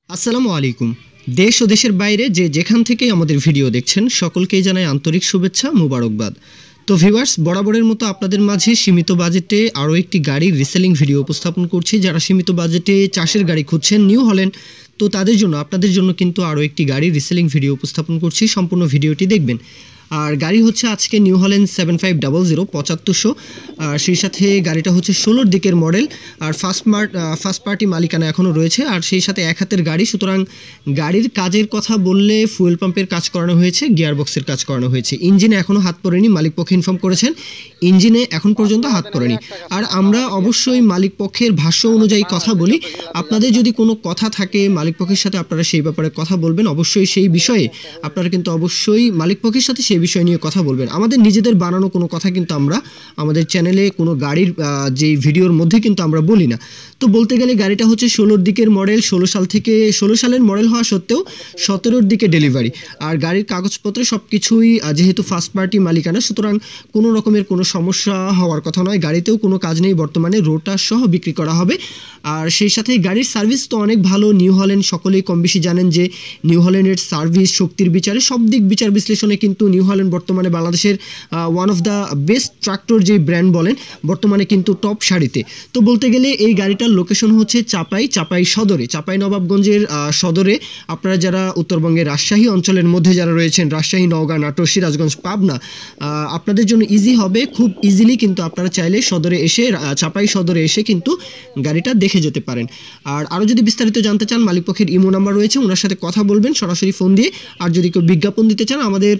আসসালামু আলাইকুম। দেশ ও দেশের বাইরে যেখান থেকেই আমাদের ভিডিও দেখছেন সকলকেই জানাই আন্তরিক শুভেচ্ছা, মোবারকবাদ। তো ভিউয়ার্স, বরাবরের মতো আপনাদের মাঝে সীমিত বাজেটে আরও একটি গাড়ির রিসেলিং ভিডিও উপস্থাপন করছি। যারা সীমিত বাজেটে চাষের গাড়ি খুঁজছেন নিউ হল্যান্ড, তো তাদের জন্য আপনাদের জন্য কিন্তু আরও একটি গাড়ির রিসেলিং ভিডিও উপস্থাপন করছি। সম্পূর্ণ ভিডিওটি দেখবেন। আর গাড়ি হচ্ছে আজকে নিউ হল্যান্ড 7500 7500। আর সেই সাথে গাড়িটা হচ্ছে 16-র দিকের মডেল। আর ফার্স্ট পার্টি মালিকানা এখনও রয়েছে। আর সেই সাথে এক হাতের গাড়ি, সুতরাং গাড়ির কাজের কথা বললে ফুয়েল পাম্পের কাজ করানো হয়েছে, গিয়ারবক্সের কাজ করানো হয়েছে। ইঞ্জিনে এখনও হাত পড়েনি, মালিক পক্ষ ইনফর্ম করেছেন ইঞ্জিনে এখন পর্যন্ত হাত পড়েনি। আর আমরা অবশ্যই মালিক পক্ষের ভাষ্য অনুযায়ী কথা বলি। আপনাদের যদি কোনো কথা থাকে মালিক পক্ষের সাথে, আপনারা সেই ব্যাপারে কথা বলবেন। অবশ্যই সেই বিষয়ে আপনারা কিন্তু অবশ্যই মালিক পক্ষের সাথে সেই বিষয় নিয়ে কথা বলবেন। আমাদের নিজেদের বানানো কোনো কথা কিন্তু আমরা আমাদের চ্যানেলে কোনো গাড়ির যেই ভিডিওর মধ্যে কিন্তু আমরা বলি না। তো বলতে গেলে গাড়িটা হচ্ছে 16-র দিকের মডেল, 16 সালের মডেল হওয়া সত্ত্বেও 17-র দিকে ডেলিভারি। আর গাড়ির কাগজপত্র সব কিছুই যেহেতু ফার্স্ট পার্টি মালিকানা, সুতরাং কোনো রকমের কোনো সমস্যা হওয়ার কথা নয়। গাড়িতেও কোনো কাজ নেই, বর্তমানে রোটার সহ বিক্রি করা হবে। আর সেই সাথে গাড়ির সার্ভিস তো অনেক ভালো। নিউ হল্যান্ড সকলেই কম বেশি জানেন যে নিউ হল্যান্ডের সার্ভিস, শক্তির বিচারে, সব দিক বিচার বিশ্লেষণে কিন্তু নিউ হল্যান্ড বর্তমানে বাংলাদেশের one of the best tractor যে ব্র্যান্ড বলেন, বর্তমানে কিন্তু টপ সারিতে। তো বলতে গেলে এই গাড়িটার লোকেশন হচ্ছে চাপাই সদরে, চাপাই নবাবগঞ্জের সদরে। আপনারা যারা উত্তরবঙ্গের রাজশাহী অঞ্চলের মধ্যে যারা রয়েছেন, রাজশাহী, নওগাঁ, নাটোর, সিরাজগঞ্জ, পাবনা, আপনাদের জন্য ইজি হবে। খুব ইজিলি কিন্তু আপনারা চাইলে সদরে এসে, চাপাই সদরে এসে কিন্তু গাড়িটা দেখে যেতে পারেন। আর আরও যদি বিস্তারিত জানতে চান, মালিক পক্ষের ইমো নাম্বার রয়েছে, ওনার সাথে কথা বলবেন সরাসরি ফোন দিয়ে। আর যদি কেউ বিজ্ঞাপন দিতে চান, আমাদের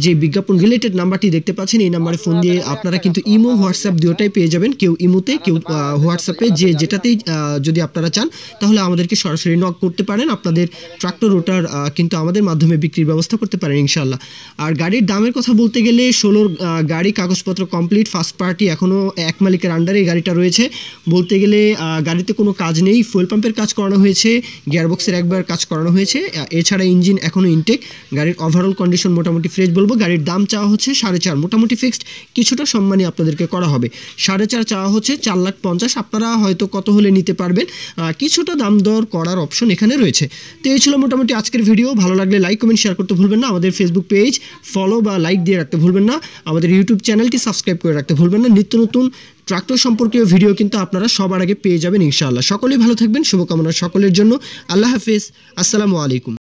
যে বিজ্ঞাপন রিলেটেড নাম্বারটি দেখতে পাচ্ছেন, এই নাম্বারে ফোন দিয়ে আপনারা কিন্তু ইমো, হোয়াটসঅ্যাপ দুটোটাই পেয়ে যাবেন। কেউ ইমোতে, কেউ হোয়াটসঅ্যাপে, যেটাতেই যদি আপনারা চান তাহলে আমাদেরকে সরাসরি নক করতে পারেন। আপনাদের ট্রাক্টর রোটার কিন্তু আমাদের মাধ্যমে বিক্রির ব্যবস্থা করতে পারেন ইনশাল্লাহ। আর গাড়ির দামের কথা বলতে গেলে 16-র গাড়ি, কাগজপত্র কমপ্লিট, ফার্স্ট পার্টি, এখনও এক মালিকের আন্ডারে এই গাড়িটা রয়েছে। বলতে গেলে গাড়িতে কোনো কাজ নেই, ফুয়েল পাম্পের কাজ করানো হয়েছে, গিয়ারবক্সের একবার কাজ করানো হয়েছে। এছাড়া ইঞ্জিন এখনও ইনটেক। গাড়ির ওভারঅল কন্ডিশন মোটামুটি ফ্রেশ বলবো। গাড়ির দাম চাওয়া হচ্ছে 4.5, মোটামুটি ফিক্সড, কিছুটা সম্মানই আপনাদেরকে করা হবে। 4.5 চাওয়া হচ্ছে, 4,50,000। আপনারা হয়তো কত হলে নিতে পারবেন, কিছুটা দাম দর করার অপশন এখানে রয়েছে। তো এই ছিল মোটামুটি আজকের ভিডিও। ভালো লাগলে লাইক, কমেন্ট, শেয়ার করতে ভুলবেন না। আমাদের ফেসবুক পেজ ফলো বা লাইক দিয়ে রাখতে ভুলবেন না। আমাদের ইউটিউব চ্যানেলটি সাবস্ক্রাইব করে রাখতে ভুলবেন না। নিত্য নতুন ট্রাক্টর সম্পর্কীয় ভিডিও কিন্তু আপনারা সবার আগে পেয়ে যাবেন ইনশাআল্লাহ। সকলেই ভালো থাকবেন, শুভকামনা সকলের জন্য। আল্লাহ হাফেজ, আসসালামু আলাইকুম।